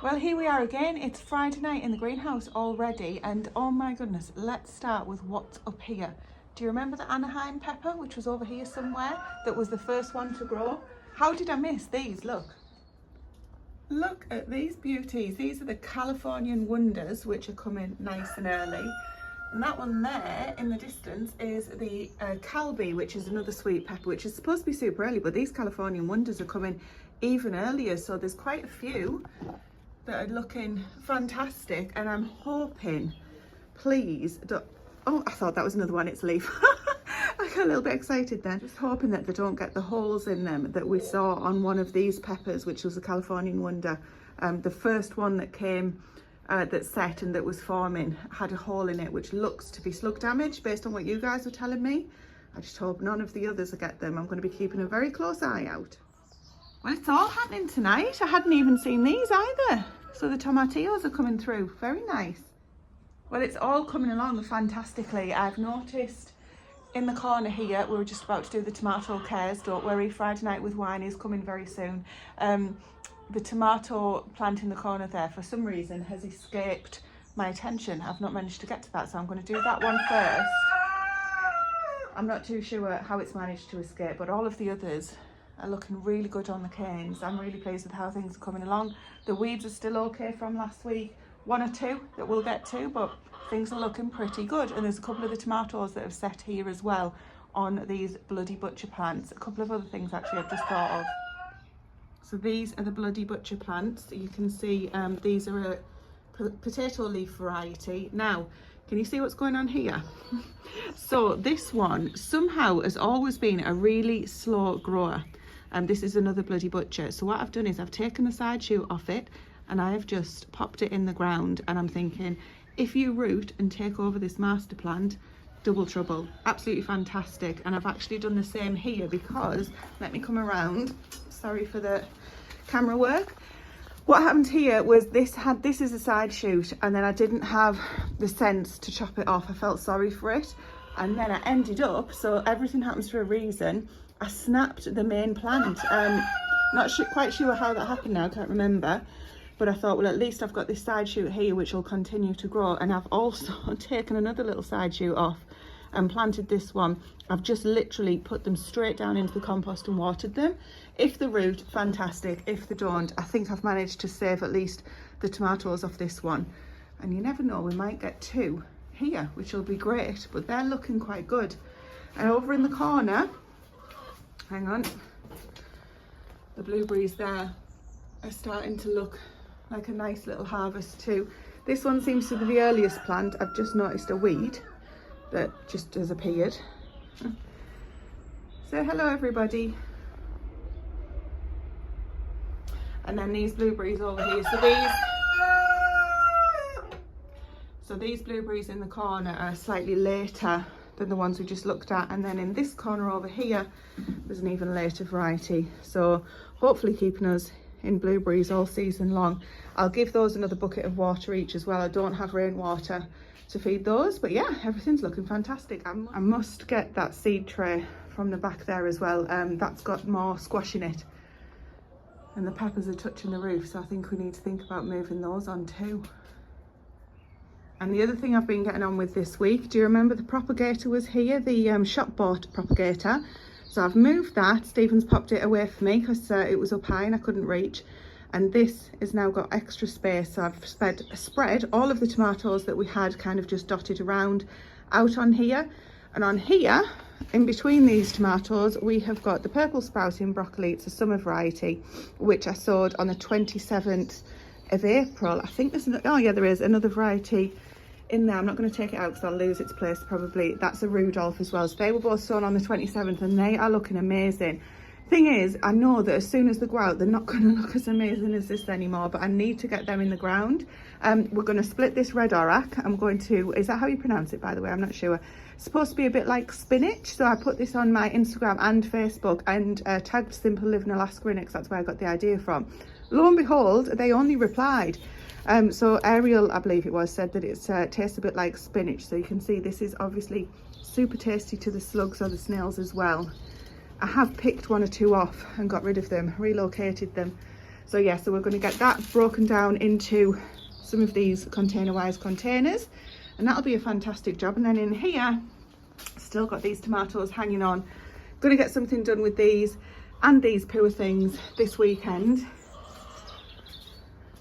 Well, here we are again. It's Friday night in the greenhouse already, and oh my goodness, let's start with what's up here. Do you remember the Anaheim pepper, which was over here somewhere, that was the first one to grow? How did I miss these? Look at these beauties. These are the Californian Wonders, which are coming nice and early. And that one there in the distance is the Calbee, which is another sweet pepper, which is supposed to be super early, but these Californian Wonders are coming even earlier. So there's quite a few that are looking fantastic, and I'm hoping, please don't, oh, I thought that was another one, it's a leaf. I got a little bit excited then. Just hoping that they don't get the holes in them that we saw on one of these peppers, which was a Californian Wonder. The first one that came, that set and that was forming, had a hole in it, which looks to be slug damage based on what you guys were telling me. I just hope none of the others will get them. I'm going to be keeping a very close eye out. Well, it's all happening tonight. I hadn't even seen these either. So the tomatillos are coming through. Very nice. Well, it's all coming along fantastically. I've noticed in the corner here, we were just about to do the tomato cares. Don't worry, Friday night with wine is coming very soon. The tomato plant in the corner there, for some reason, has escaped my attention. I've not managed to get to that, so I'm going to do that one first. I'm not too sure how it's managed to escape, but all of the others are looking really good on the canes. I'm really pleased with how things are coming along. The weeds are still okay from last week. One or two that we'll get to, but things are looking pretty good. And there's a couple of the tomatoes that have set here as well on these bloody butcher plants. A couple of other things actually I've just thought of. So these are the bloody butcher plants. You can see these are a potato leaf variety. Now, can you see what's going on here? So this one somehow has always been a really slow grower. This is another bloody butcher. So what I've done is I've taken the side shoot off it and I have just popped it in the ground, and I'm thinking, if you root and take over this master plant, double trouble. Absolutely fantastic. And I've actually done the same here because, let me come around, sorry for the camera work. What happened here was this is a side shoot, and then I didn't have the sense to chop it off. I felt sorry for it, and then I ended up, so everything happens for a reason, I snapped the main plant. Not quite sure how that happened now, I can't remember, but I thought, well, at least I've got this side shoot here which will continue to grow, and I've also taken another little side shoot off and planted this one. I've just literally put them straight down into the compost and watered them. If they root, fantastic. If they don't, I think I've managed to save at least the tomatoes off this one. And you never know, we might get two here, which will be great, but they're looking quite good. And over in the corner, hang on, the blueberries there are starting to look like a nice little harvest too. This one seems to be the earliest plant. I've just noticed a weed that just has appeared. Say hello everybody. And then these blueberries over here. So these blueberries in the corner are slightly later than the ones we just looked at, and then in this corner over here there's an even later variety, so hopefully keeping us in blueberries all season long. I'll give those another bucket of water each as well. I don't have rainwater to feed those, but yeah, everything's looking fantastic. I must get that seed tray from the back there as well. That's got more squash in it, and the peppers are touching the roof, so I think we need to think about moving those on too. And the other thing I've been getting on with this week, do you remember the propagator was here, the shop bought propagator? So I've moved that. Stephen's popped it away for me because it was up high and I couldn't reach. And this has now got extra space, so I've spread all of the tomatoes that we had kind of just dotted around out on here. And on here, in between these tomatoes, we have got the purple sprouting broccoli. It's a summer variety, which I sowed on the 27th of April. I think there's oh yeah, there is another variety in there. I'm not going to take it out because I'll lose its place probably. That's a Rudolph as well. So they were both sown on the 27th and they are looking amazing. Thing is, I know that as soon as they go out, they're not going to look as amazing as this anymore, but I need to get them in the ground. We're going to split this red orac. I'm going to, is that how you pronounce it, by the way? I'm not sure. It's supposed to be a bit like spinach, so I put this on my Instagram and Facebook and tagged Simple Living Alaska in it, because that's where I got the idea from. Lo and behold, they only replied. So Ariel, I believe it was, said that it tastes a bit like spinach. So you can see this is obviously super tasty to the slugs or the snails as well. I have picked one or two off and got rid of them, relocated them. So yeah, so we're going to get that broken down into some of these container-wise containers, and that'll be a fantastic job. And then in here, still got these tomatoes hanging on. Going to get something done with these and these poor things this weekend.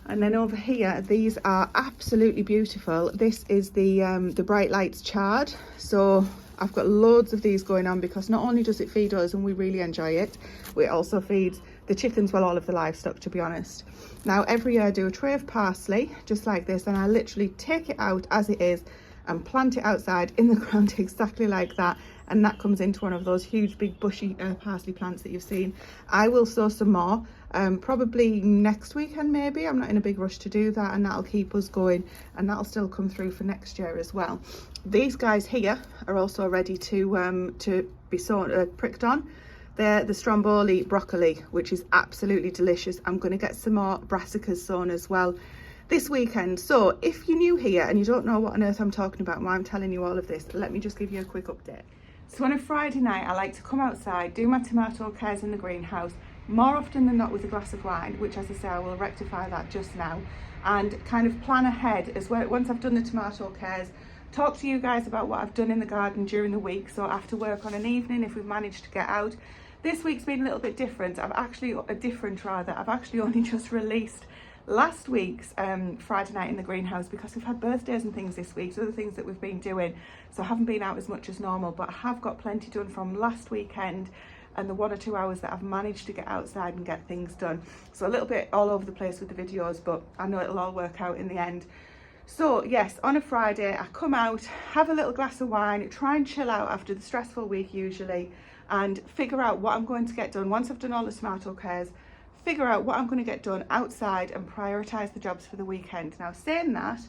And then over here, these are absolutely beautiful. This is the Bright Lights chard. So I've got loads of these going on because not only does it feed us and we really enjoy it, it also feeds the chickens, well, all of the livestock, to be honest. Now, every year I do a tray of parsley, just like this, and I literally take it out as it is and plant it outside in the ground exactly like that. And that comes into one of those huge big bushy parsley plants that you've seen. I will sow some more, probably next weekend maybe. I'm not in a big rush to do that, and that'll keep us going, and that'll still come through for next year as well. These guys here are also ready to be sown, pricked on. They're the stromboli broccoli, which is absolutely delicious. I'm going to get some more brassicas sown as well this weekend. So if you're new here and you don't know what on earth I'm talking about and why I'm telling you all of this, let me just give you a quick update. So on a Friday night, I like to come outside, do my tomato cares in the greenhouse, more often than not with a glass of wine, which, as I say, I will rectify that just now, and kind of plan ahead as well. Once I've done the tomato cares, talk to you guys about what I've done in the garden during the week. So after work on an evening, if we've managed to get out. This week's been a little bit different. I've actually only just released last week's Friday night in the greenhouse because we've had birthdays and things this week, so the things that we've been doing, so I haven't been out as much as normal, but I have got plenty done from last weekend and the 1 or 2 hours that I've managed to get outside and get things done. So a little bit all over the place with the videos, but I know it'll all work out in the end. So yes, on a Friday I come out, have a little glass of wine, try and chill out after the stressful week usually, and figure out what I'm going to get done once I've done all the tomato cares. Figure out what I'm going to get done outside and prioritise the jobs for the weekend. Now, saying that,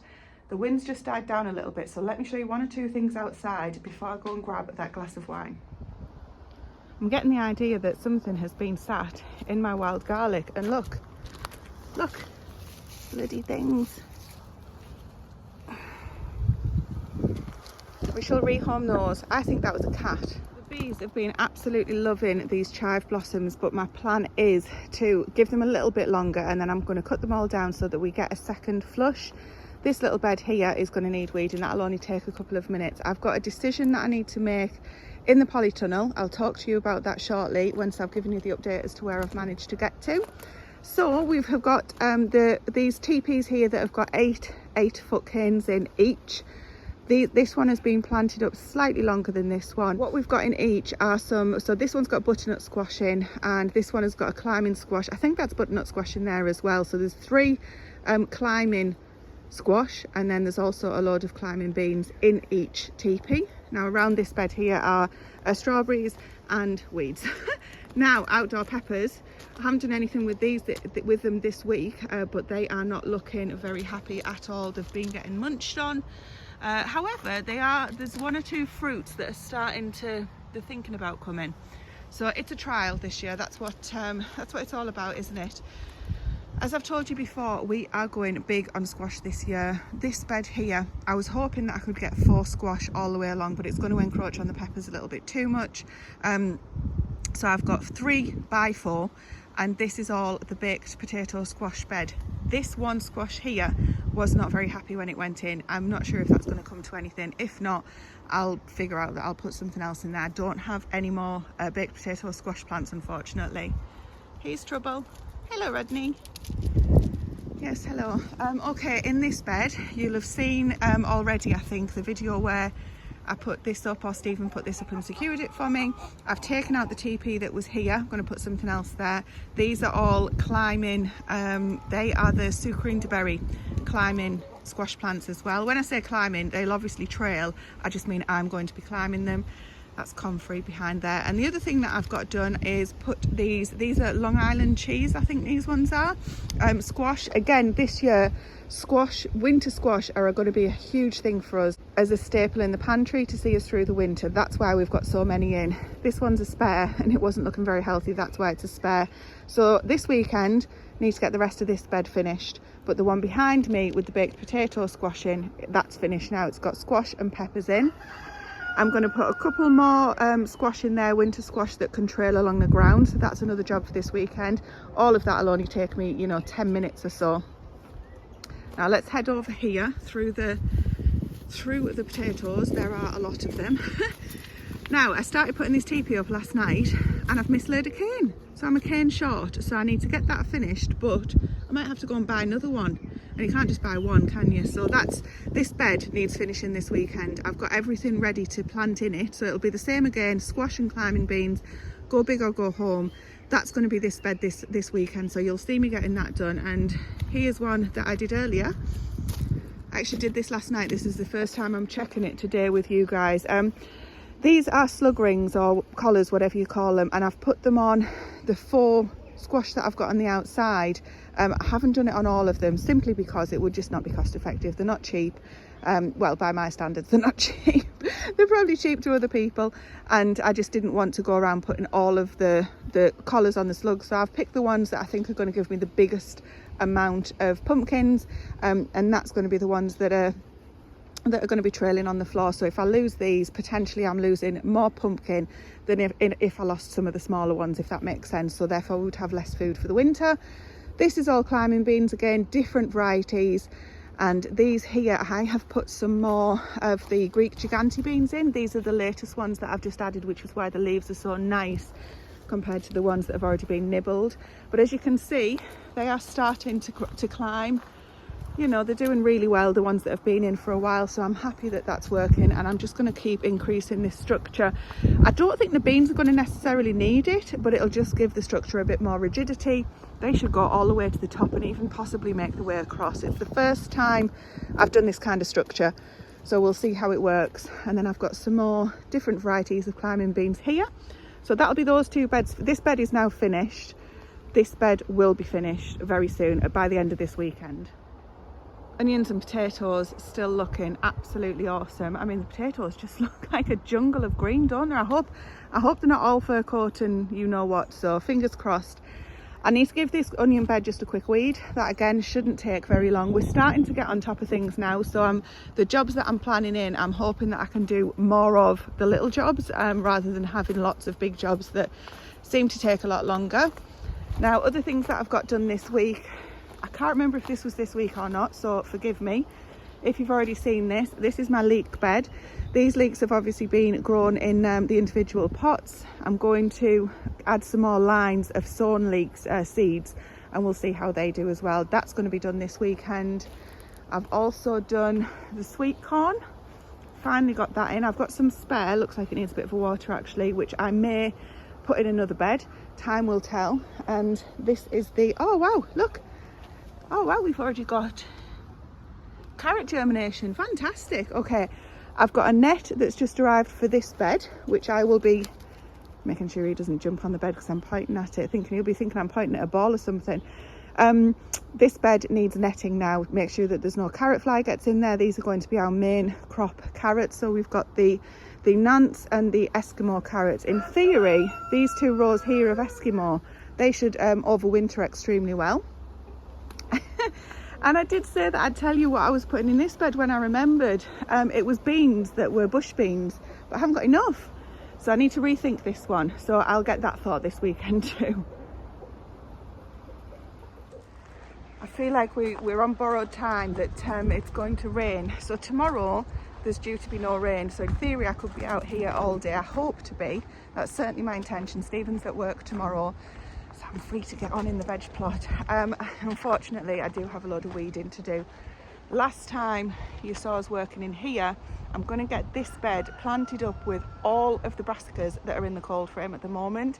the wind's just died down a little bit, so let me show you 1 or 2 things outside before I go and grab that glass of wine. I'm getting the idea that something has been sat in my wild garlic, and look, bloody things. We shall rehome those. I think that was a cat. Bees have been absolutely loving these chive blossoms, but my plan is to give them a little bit longer, and then I'm going to cut them all down so that we get a second flush. This little bed here is going to need weeding. That'll only take a couple of minutes. I've got a decision that I need to make in the polytunnel. I'll talk to you about that shortly once I've given you the update as to where I've managed to get to. So we've got these teepees here that have got 8-foot canes in each. This one has been planted up slightly longer than this one. What we've got in each are so this one's got butternut squash in, and this one has got a climbing squash. I think that's butternut squash in there as well. So there's 3 climbing squash, and then there's also a load of climbing beans in each teepee. Now around this bed here are strawberries and weeds. Now outdoor peppers, I haven't done anything with these with them this week, but they are not looking very happy at all. They've been getting munched on. However, there's 1 or 2 fruits that are starting to, they're thinking about coming. So it's a trial this year. That's what it's all about, isn't it? As I've told you before, we are going big on squash this year. This bed here, I was hoping that I could get 4 squash all the way along, but it's going to encroach on the peppers a little bit too much. So I've got 3 by 4, and this is all the baked potato squash bed. This one squash here was not very happy when it went in. I'm not sure if that's going to come to anything. If not, I'll figure out that I'll put something else in there. I don't have any more baked potato squash plants, unfortunately. Here's Trouble. Hello, Rodney. Yes, hello. Okay, in this bed, you'll have seen already, I think, the video where I put this up, or Stephen put this up and secured it for me. I've taken out the teepee that was here. I'm going to put something else there. These are all climbing. They are the sucrine climbing squash plants as well. When I say climbing, they'll obviously trail. I just mean I'm going to be climbing them. That's comfrey behind there. And the other thing that I've got done is put these are Long Island cheese, I think these ones are. Squash, again this year, winter squash are going to be a huge thing for us as a staple in the pantry to see us through the winter. That's why we've got so many in. This one's a spare and it wasn't looking very healthy, that's why it's a spare. So this weekend, need to get the rest of this bed finished. But the one behind me with the baked potato squash in, that's finished now. It's got squash and peppers in. I'm going to put a couple more squash in there, winter squash that can trail along the ground. So that's another job for this weekend. All of that will only take me, you know, 10 minutes or so. Now let's head over here through the potatoes. There are a lot of them. Now I started putting this teepee up last night and I've mislaid a cane. So I'm a cane short. So I need to get that finished, but I might have to go and buy another one. And you can't just buy one, can you? So this bed needs finishing this weekend. I've got everything ready to plant in it. So it'll be the same again, squash and climbing beans, go big or go home. That's going to be this bed this weekend. So you'll see me getting that done. And here's one that I did earlier. I actually did this last night. This is the first time I'm checking it today with you guys. These are slug rings or collars, whatever you call them. And I've put them on the 4 squash that I've got on the outside. I haven't done it on all of them simply because it would just not be cost effective. They're not cheap. Well, by my standards, they're not cheap. They're probably cheap to other people, and I just didn't want to go around putting all of the collars on the slugs. So I've picked the ones that I think are going to give me the biggest amount of pumpkins, and that's going to be the ones that are going to be trailing on the floor. So if I lose these, potentially I'm losing more pumpkin than if I lost some of the smaller ones, if that makes sense. So therefore we would have less food for the winter. This is all climbing beans again, different varieties. And these here, I have put some more of the Greek gigante beans in. These are the latest ones that I've just added, which is why the leaves are so nice compared to the ones that have already been nibbled. But as you can see, they are starting to climb. You know, they're doing really well, the ones that have been in for a while. So I'm happy that that's working, and I'm just going to keep increasing this structure. I don't think the beans are going to necessarily need it, but it'll just give the structure a bit more rigidity. They should go all the way to the top and even possibly make the way across. It's the first time I've done this kind of structure, so we'll see how it works. And then I've got some more different varieties of climbing beans here. So that'll be those 2 beds. This bed is now finished. This bed will be finished very soon, by the end of this weekend. Onions and potatoes still looking absolutely awesome. I mean, the potatoes just look like a jungle of green, don't they? I hope they're not all fur coat and you know what, so fingers crossed. I need to give this onion bed just a quick weed. That again shouldn't take very long. We're starting to get on top of things now, so the jobs that I'm planning in, I'm hoping that I can do more of the little jobs rather than having lots of big jobs that seem to take a lot longer. Now, other things that I've got done this week, I can't remember if this was this week or not, so forgive me if you've already seen this. This is my leek bed. These leeks have obviously been grown in the individual pots. I'm going to add some more lines of sown leeks seeds, and we'll see how they do as well. That's going to be done this weekend. I've also done the sweet corn. Finally got that in. I've got some spare, looks like it needs a bit of water actually, which I may put in another bed. Time will tell. And this is the, oh wow, look. Oh wow, we've already got carrot germination. Fantastic. Okay, I've got a net that's just arrived for this bed, which I will be making sure he doesn't jump on the bed because I'm pointing at it, he'll be thinking I'm pointing at a ball or something. This bed needs netting now. Make sure that there's no carrot fly gets in there. These are going to be our main crop carrots. So we've got the Nance and the Eskimo carrots. In theory, these 2 rows here of Eskimo, they should overwinter extremely well. And I did say that I'd tell you what I was putting in this bed when I remembered. It was beans that were bush beans, but I haven't got enough. So I need to rethink this one. So I'll get that thought this weekend too. I feel like we're on borrowed time that it's going to rain. So tomorrow there's due to be no rain. So in theory I could be out here all day. I hope to be. That's certainly my intention. Stephen's at work tomorrow, so I'm free to get on in the veg plot. Unfortunately, I do have a load of weeding to do. Last time you saw us working in here, I'm going to get this bed planted up with all of the brassicas that are in the cold frame at the moment.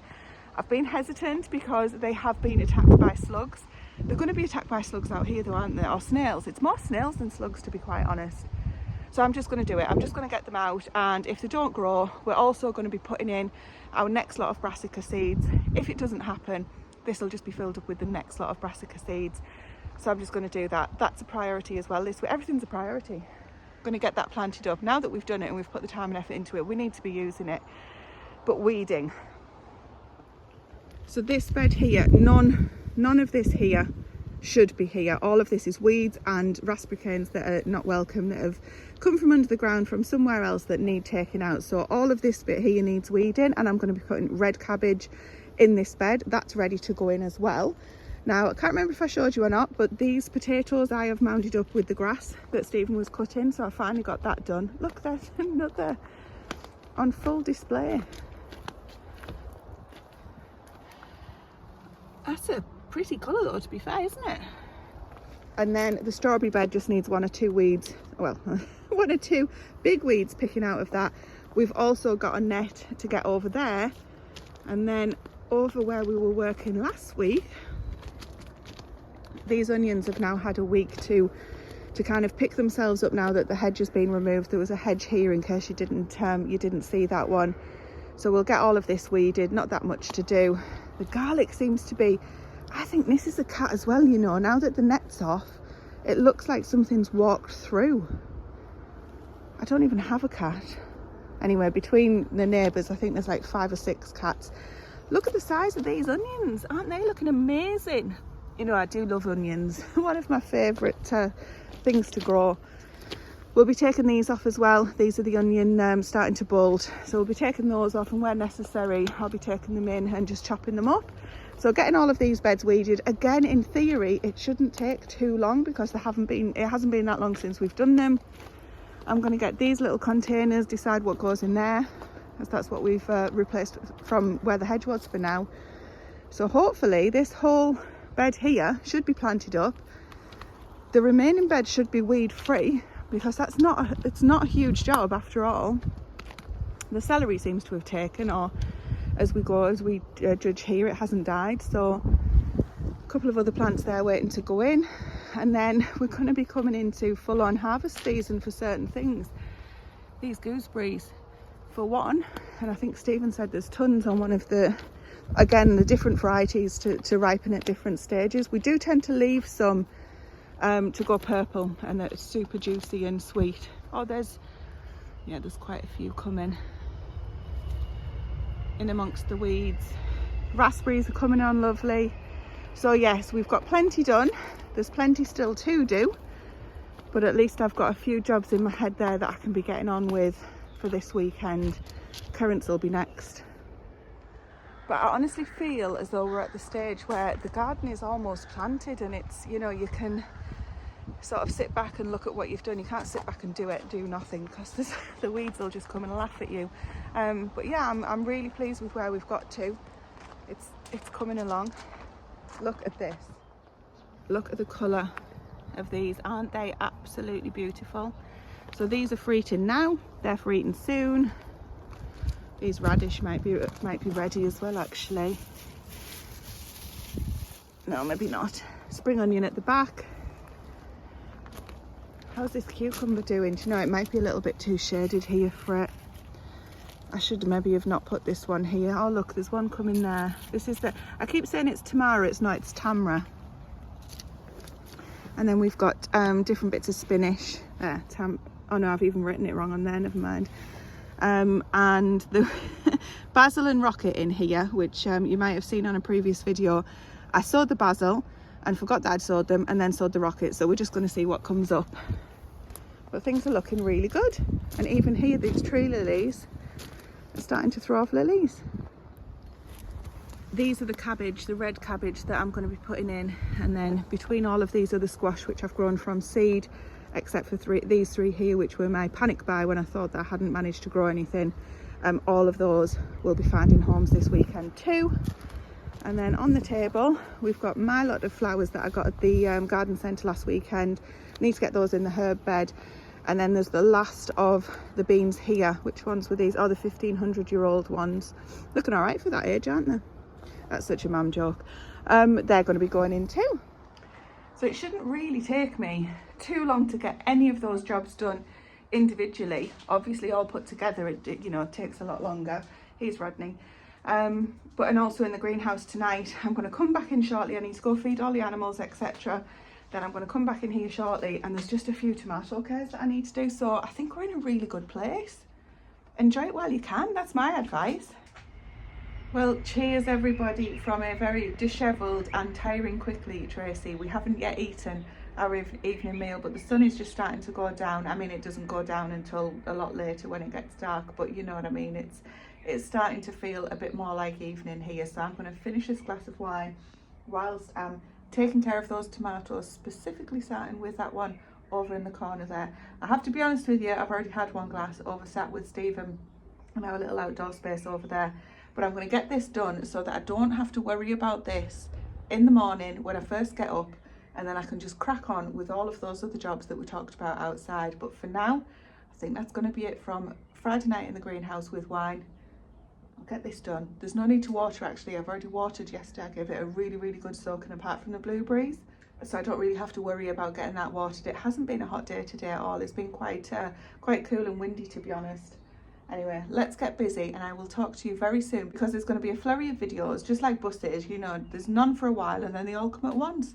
I've been hesitant because they have been attacked by slugs. They're going to be attacked by slugs out here though, aren't they? Or snails. It's more snails than slugs, to be quite honest. So I'm just going to do it. I'm just going to get them out, and if they don't grow, we're also going to be putting in our next lot of brassica seeds. If it doesn't happen, this will just be filled up with the next lot of brassica seeds. So I'm just going to do that. That's a priority as well this week. Everything's a priority. I'm going to get that planted up. Now that we've done it and we've put the time and effort into it, we need to be using it. But weeding. So this bed here, none of this here should be here. All of this is weeds and raspberry canes that are not welcome, that have come from under the ground from somewhere else that need taking out. So all of this bit here needs weeding, and I'm going to be putting red cabbage in this bed. That's ready to go in as well. Now, I can't remember if I showed you or not, but these potatoes I have mounded up with the grass that Stephen was cutting, so I finally got that done. Look, there's another on full display. That's a pretty colour though, to be fair, isn't it? And then the strawberry bed just needs 1 or 2 weeds, well, 1 or 2 big weeds picking out of that. We've also got a net to get over there, and then over where we were working last week, these onions have now had a week to kind of pick themselves up now that the hedge has been removed. There was a hedge here in case you didn't see that one. So we'll get all of this weeded, not that much to do. The garlic seems to be, I think this is a cat as well, you know, now that the net's off, it looks like something's walked through. I don't even have a cat. Anyway, between the neighbours, I think there's like 5 or 6 cats. Look at the size of these onions, aren't they looking amazing? You know, I do love onions. One of my favourite things to grow. We'll be taking these off as well. These are the onion starting to bolt. So we'll be taking those off, and where necessary, I'll be taking them in and just chopping them up. So getting all of these beds weeded. Again, in theory, it shouldn't take too long because it hasn't been that long since we've done them. I'm going to get these little containers, decide what goes in there, as that's what we've replaced from where the hedge was for now. So hopefully this whole bed here should be planted up. The remaining bed should be weed free, because it's not a huge job after all. The celery seems to have taken, or as we judge here, it hasn't died. So a couple of other plants there waiting to go in, and then we're going to be coming into full-on harvest season for certain things. These gooseberries for one, and I think Stephen said there's tons on one of the, again, the different varieties to ripen at different stages. We do tend to leave some to go purple, and that it's super juicy and sweet. Oh, there's quite a few coming in amongst the weeds. Raspberries are coming on lovely. So yes, we've got plenty done. There's plenty still to do, but at least I've got a few jobs in my head there that I can be getting on with for this weekend. Currants will be next. But I honestly feel as though we're at the stage where the garden is almost planted, and it's, you know, you can sort of sit back and look at what you've done. You can't sit back and do nothing, because the weeds will just come and laugh at you. But yeah, I'm really pleased with where we've got to. It's coming along. Look at this. Look at the colour of these. Aren't they absolutely beautiful? So these are for eating now. They're for eating soon. These radish might be ready as well, actually. No, maybe not. Spring onion at the back. How's this cucumber doing? Do you know, it might be a little bit too shaded here for it. I should maybe have not put this one here. Oh look, there's one coming there. This is I keep saying it's Tamara, it's not, it's Tamra. And then we've got different bits of spinach. Oh no, I've even written it wrong on there, never mind. And the basil and rocket in here, which you might have seen on a previous video. I sowed the basil and forgot that I'd sowed them, and then sowed the rocket, so we're just going to see what comes up. But things are looking really good, and even here these tree lilies are starting to throw off lilies. These are the cabbage, the red cabbage that I'm going to be putting in, and then between all of these other squash which I've grown from seed, except for these three here, which were my panic buy when I thought that I hadn't managed to grow anything. All of those will be finding homes this weekend too. And then on the table we've got my lot of flowers that I got at the garden centre last weekend. Need to get those in the herb bed. And then there's the last of the beans here. Which ones were these? Oh, the 1500-year-old ones. Looking all right for that age, aren't they? That's such a mum joke. They're going to be going in too. So it shouldn't really take me too long to get any of those jobs done individually. Obviously all put together, it takes a lot longer. Here's Rodney. But and also in the greenhouse tonight, I'm going to come back in shortly. I need to go feed all the animals, etc. Then I'm going to come back in here shortly, and there's just a few tomato cares that I need to do. So I think we're in a really good place. Enjoy it while you can. That's my advice. Well, cheers everybody from a very dishevelled and tiring quickly Tracy. We haven't yet eaten our evening meal, but the sun is just starting to go down. I mean, it doesn't go down until a lot later when it gets dark, but you know what I mean. It's starting to feel a bit more like evening here, so I'm going to finish this glass of wine whilst I'm taking care of those tomatoes, specifically starting with that one over in the corner there. I have to be honest with you, I've already had one glass over sat with Stephen in our little outdoor space over there. But I'm going to get this done so that I don't have to worry about this in the morning when I first get up, and then I can just crack on with all of those other jobs that we talked about outside. But for now, I think that's going to be it from Friday night in the greenhouse with wine. I'll get this done. There's no need to water actually. I've already watered yesterday. I gave it a really, really good soaking apart from the blueberries. So I don't really have to worry about getting that watered. It hasn't been a hot day today at all. It's been quite cool and windy, to be honest. Anyway, let's get busy and I will talk to you very soon, because there's going to be a flurry of videos, just like buses, you know, there's none for a while and then they all come at once.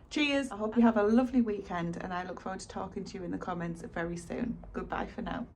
Cheers, I hope you have a lovely weekend and I look forward to talking to you in the comments very soon. Goodbye for now.